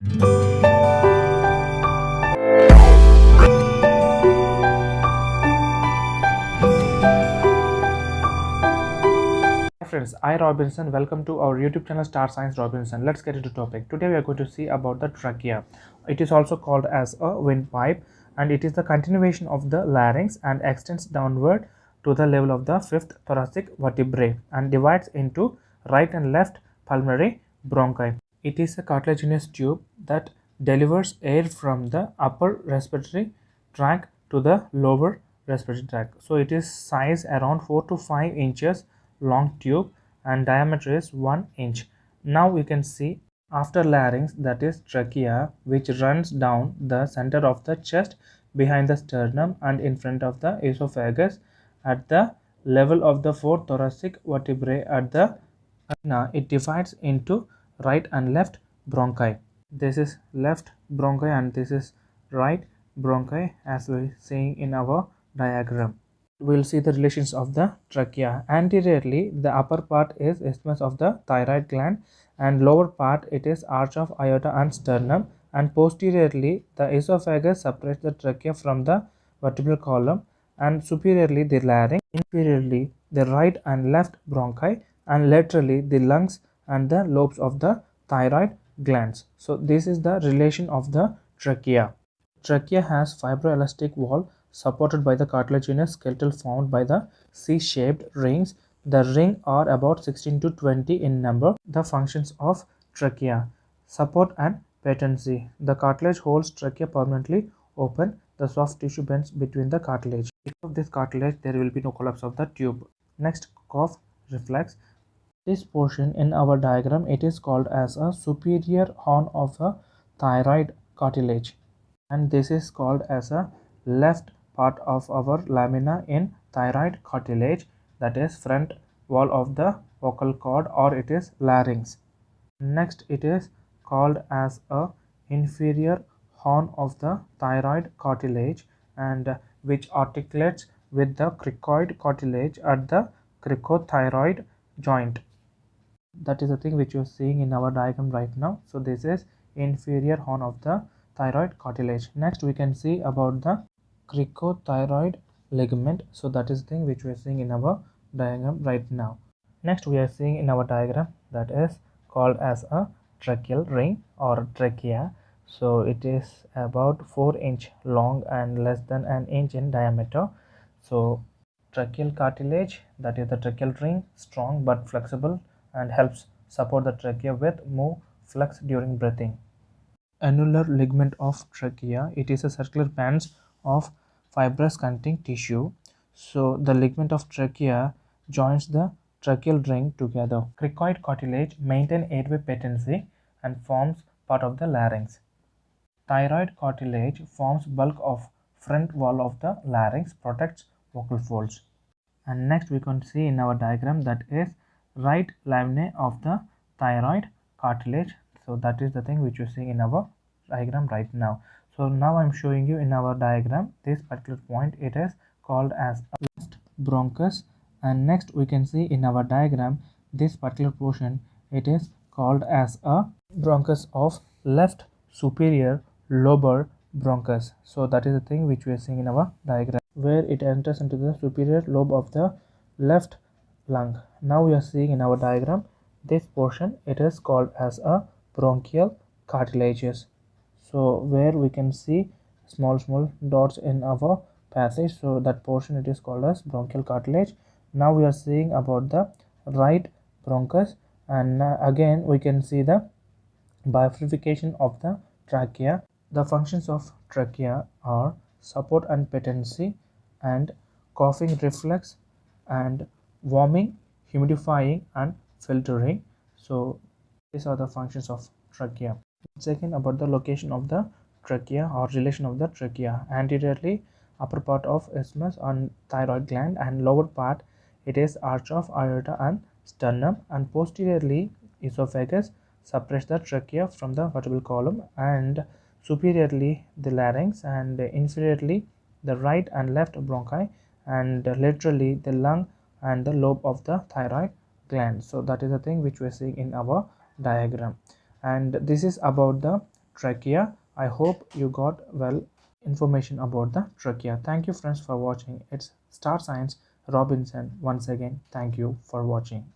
Friends, I Robinson. Welcome to our YouTube channel Star Science Robinson. Let's get into topic. Today we are going to see about the trachea. It is also called as a windpipe, and it is the continuation of the larynx and extends downward to the level of the fifth thoracic vertebrae and divides into right and left pulmonary bronchi. It is a cartilaginous tube that delivers air from the upper respiratory tract to the lower respiratory tract. So it is size around 4 to 5 inches long tube and diameter is 1 inch. Now we can see after larynx, that is trachea, which runs down the center of the chest behind the sternum and in front of the esophagus at the level of the fourth thoracic vertebrae at the now it divides into right and left bronchi. This is left bronchi and this is right bronchi as we seeing in our diagram. We'll see the relations of the trachea. Anteriorly, the upper part is isthmus of the thyroid gland and lower part it is arch of aorta and sternum, and posteriorly the esophagus separates the trachea from the vertebral column, and superiorly the larynx, inferiorly the right and left bronchi, and laterally the lungs and the lobes of the thyroid glands. So this is the relation of the trachea. Trachea has fibroelastic wall supported by the cartilaginous skeletal formed by the C-shaped rings. The ring are about 16 to 20 in number. The functions of trachea: support and patency. The cartilage holds trachea permanently open. The soft tissue bends between the cartilage. Because of this cartilage, there will be no collapse of the tube. Next, cough reflex. This portion in our diagram, it is called as a superior horn of a thyroid cartilage, and this is called as a left part of our lamina in thyroid cartilage, that is front wall of the vocal cord, or it is larynx. Next, it is called as a inferior horn of the thyroid cartilage, and which articulates with the cricoid cartilage at the cricothyroid joint. That is the thing which you are seeing in our diagram right now. So this is inferior horn of the thyroid cartilage. Next, we can see about the cricothyroid ligament. So that is the thing which we are seeing in our diagram right now. Next, we are seeing in our diagram that is called as a tracheal ring or trachea. So it is about 4 inch long and less than an inch in diameter. So tracheal cartilage, that is the tracheal ring, strong but flexible and helps support the trachea with move flux during breathing. Annular ligament of trachea, it is a circular bands of fibrous connecting tissue. So the ligament of trachea joins the tracheal ring together. Cricoid cartilage maintain airway patency and forms part of the larynx. Thyroid cartilage forms bulk of front wall of the larynx, protects vocal folds. And next we can see in our diagram that is right laminae of the thyroid cartilage. So that is the thing which you see in our diagram right now. So now I'm showing you in our diagram this particular point, it is called as a left bronchus, and next we can see in our diagram this particular portion, it is called as a bronchus of left superior lobar bronchus. So that is the thing which we are seeing in our diagram, where it enters into the superior lobe of the left lung. Now we are seeing in our diagram this portion, it is called as a bronchial cartilages. So where we can see small dots in our passage, so that portion it is called as bronchial cartilage. Now we are seeing about the right bronchus, and again we can see the bifurcation of the trachea. The functions of trachea are support and patency and coughing reflex and warming, humidifying and filtering. So these are the functions of trachea. Second, about the location of the trachea or relation of the trachea. Anteriorly, upper part of isthmus on thyroid gland, and lower part it is arch of aorta and sternum, and posteriorly esophagus separates the trachea from the vertebral column, and superiorly the larynx, and inferiorly the right and left bronchi, and laterally the lung and the lobe of the thyroid gland. So that is the thing which we are seeing in our diagram, and this is about the trachea. I hope you got well information about the trachea. Thank you friends for watching. It's Star Science Robinson. Once again, thank you for watching.